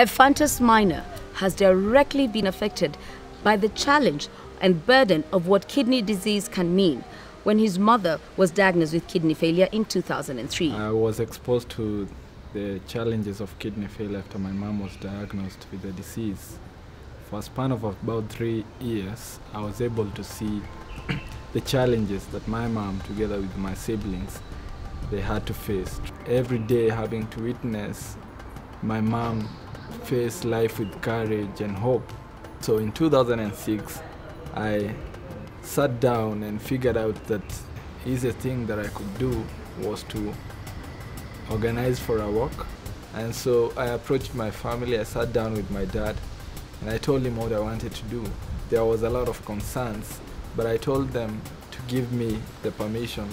Ephantus Minor has directly been affected by the challenge and burden of what kidney disease can mean when his mother was diagnosed with kidney failure in 2003. I was exposed to the challenges of kidney failure after my mom was diagnosed with the disease. For a span of about 3 years, I was able to see the challenges that my mom, together with my siblings, they had to face. Every day having to witness my mom face life with courage and hope. So in 2006, I sat down and figured out that easiest thing that I could do was to organize for a walk. And so I approached my family, I sat down with my dad, and I told him what I wanted to do. There was a lot of concerns, but I told them to give me the permission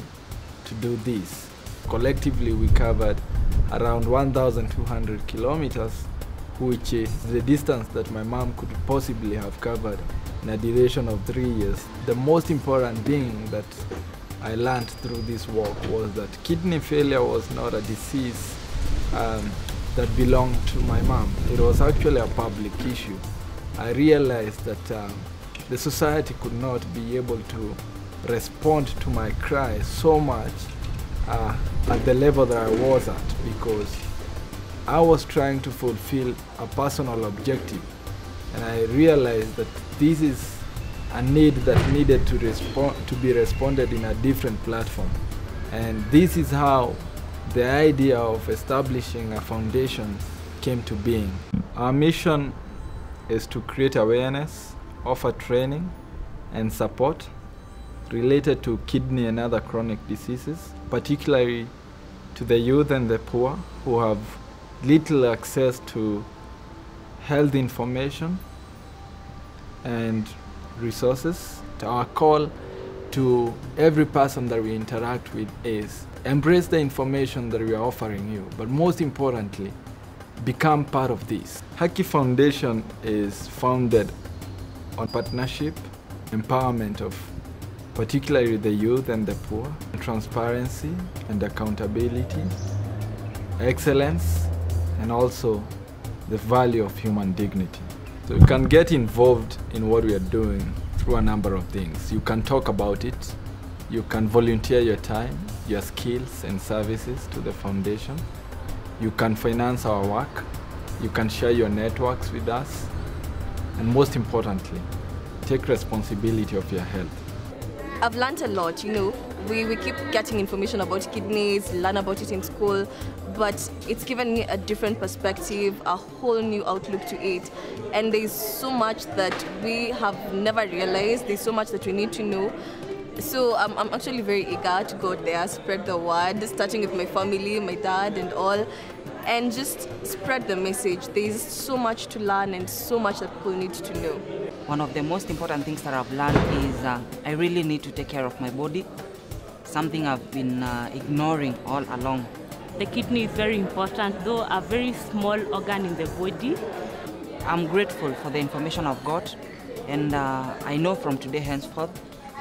to do this. Collectively, we covered around 1,200 kilometers, which is the distance that my mom could possibly have covered in a duration of 3 years. The most important thing that I learned through this walk was that kidney failure was not a disease that belonged to my mom. It was actually a public issue. I realized that the society could not be able to respond to my cry so much at the level that I was at, because I was trying to fulfill a personal objective, and I realized that this is a need that needed to be responded in a different platform. And this is how the idea of establishing a foundation came to being. Our mission is to create awareness, offer training and support related to kidney and other chronic diseases, particularly to the youth and the poor who have little access to health information and resources. Our call to every person that we interact with is embrace the information that we are offering you, but most importantly, become part of this. Haki Foundation is founded on partnership, empowerment of particularly the youth and the poor, transparency and accountability, excellence, and also the value of human dignity. So you can get involved in what we are doing through a number of things. You can talk about it, you can volunteer your time, your skills and services to the foundation, you can finance our work, you can share your networks with us, and most importantly, take responsibility of your health. I've learned a lot, we keep getting information about kidneys, learn about it in school, but it's given me a different perspective, a whole new outlook to it. And there's so much that we have never realized, there's so much that we need to know. So I'm actually very eager to go there, spread the word, starting with my family, my dad and all, and just spread the message. There's so much to learn and so much that people need to know. One of the most important things that I've learned is I really need to take care of my body, something I've been ignoring all along. The kidney is very important, though a very small organ in the body. I'm grateful for the information I've got, and I know from today henceforth,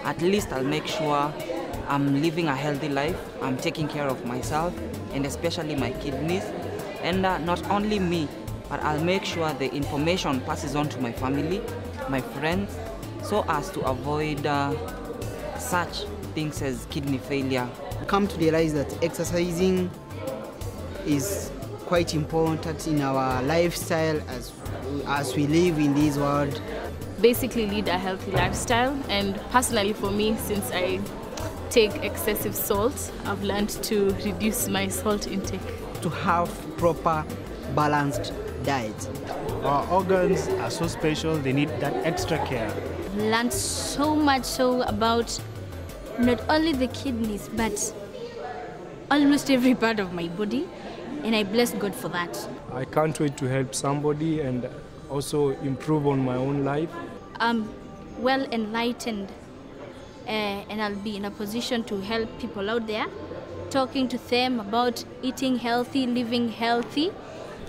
at least I'll make sure I'm living a healthy life, I'm taking care of myself, and especially my kidneys. And not only me, but I'll make sure the information passes on to my family, my friends, so as to avoid such things as kidney failure. I come to realize that exercising is quite important in our lifestyle as we live in this world. Basically lead a healthy lifestyle, and personally for me, since I take excessive salt, I've learned to reduce my salt intake. To have proper balanced diet. Our organs are so special, they need that extra care. I've learned so much about not only the kidneys, but almost every part of my body, and I bless God for that. I can't wait to help somebody and also improve on my own life. I'm well enlightened, and I'll be in a position to help people out there, talking to them about eating healthy, living healthy.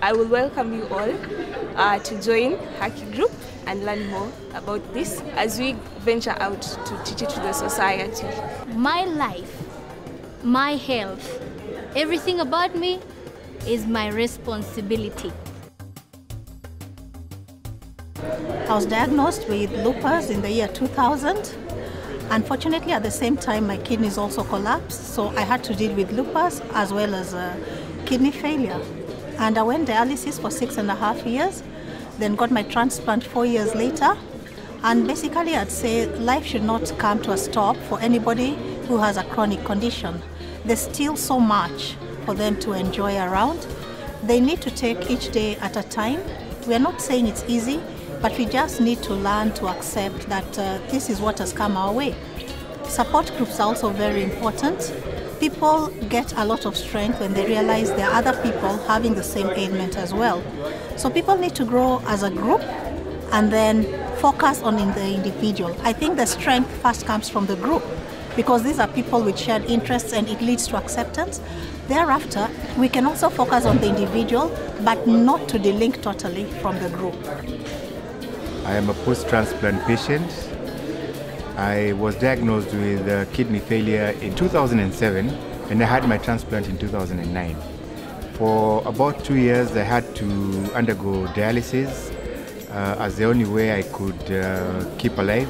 I will welcome you all to join Haki Group and learn more about this as we venture out to teach it to the society. My life, my health, everything about me is my responsibility. I was diagnosed with lupus in the year 2000. Unfortunately, at the same time, my kidneys also collapsed, so I had to deal with lupus as well as kidney failure. And I went dialysis for 6.5 years, then got my transplant 4 years later. And basically, I'd say life should not come to a stop for anybody who has a chronic condition. There's still so much for them to enjoy around. They need to take each day at a time. We're not saying it's easy, but we just need to learn to accept that this is what has come our way. Support groups are also very important. People get a lot of strength when they realize there are other people having the same ailment as well. So people need to grow as a group and then focus on the individual. I think the strength first comes from the group, because these are people with shared interests and it leads to acceptance. Thereafter, we can also focus on the individual, but not to delink totally from the group. I am a post-transplant patient. I was diagnosed with kidney failure in 2007 and I had my transplant in 2009. For about 2 years I had to undergo dialysis as the only way I could keep alive.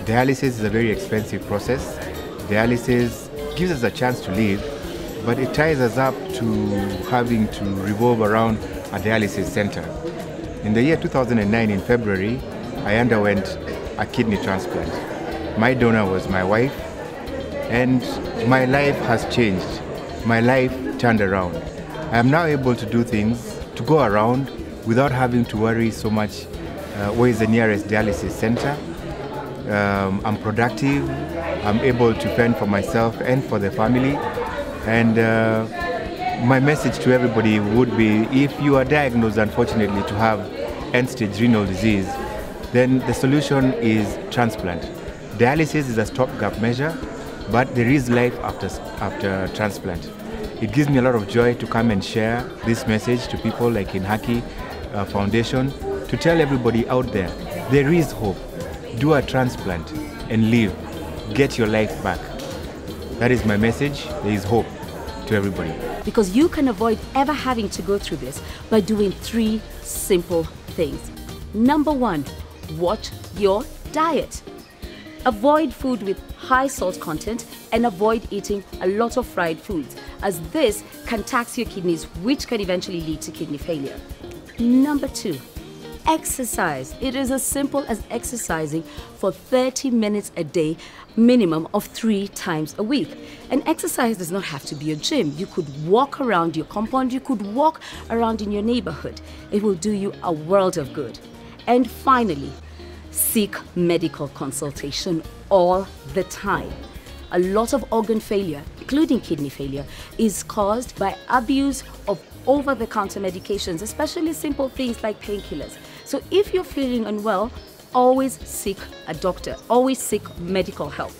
Dialysis is a very expensive process. Dialysis gives us a chance to live, but it ties us up to having to revolve around a dialysis center. In the year 2009, in February, I underwent a kidney transplant. My donor was my wife, and my life has changed. My life turned around. I am now able to do things, to go around without having to worry so much where is the nearest dialysis center. I'm productive, I'm able to fend for myself and for the family. And my message to everybody would be, if you are diagnosed unfortunately to have end-stage renal disease, then the solution is transplant. Dialysis is a stopgap measure, but there is life after transplant. It gives me a lot of joy to come and share this message to people like in Haki Foundation, to tell everybody out there, there is hope. Do a transplant and live. Get your life back. That is my message. There is hope to everybody. Because you can avoid ever having to go through this by doing 3 simple things. Number 1, watch your diet. Avoid food with high salt content and avoid eating a lot of fried foods, as this can tax your kidneys, which can eventually lead to kidney failure. Number 2, exercise. It is as simple as exercising for 30 minutes a day, minimum of 3 times a week. And exercise does not have to be a gym. You could walk around your compound, you could walk around in your neighborhood. It will do you a world of good. And finally, seek medical consultation all the time. A lot of organ failure, including kidney failure, is caused by abuse of over-the-counter medications, especially simple things like painkillers. So if you're feeling unwell, always seek a doctor, always seek medical help.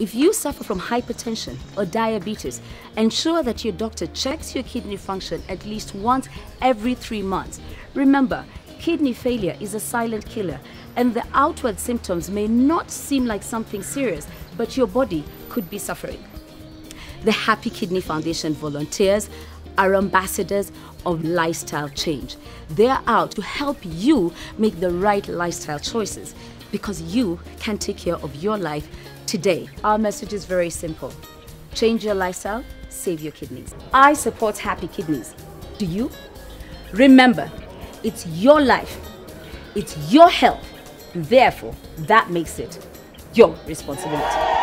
If you suffer from hypertension or diabetes, ensure that your doctor checks your kidney function at least once every 3 months. Remember, kidney failure is a silent killer, and the outward symptoms may not seem like something serious, but your body could be suffering. The Happy Kidney Foundation volunteers are ambassadors of lifestyle change. They are out to help you make the right lifestyle choices, because you can take care of your life today. Our message is very simple. Change your lifestyle, save your kidneys. I support Happy Kidneys. Do you? Remember, it's your life, it's your health, therefore that makes it your responsibility.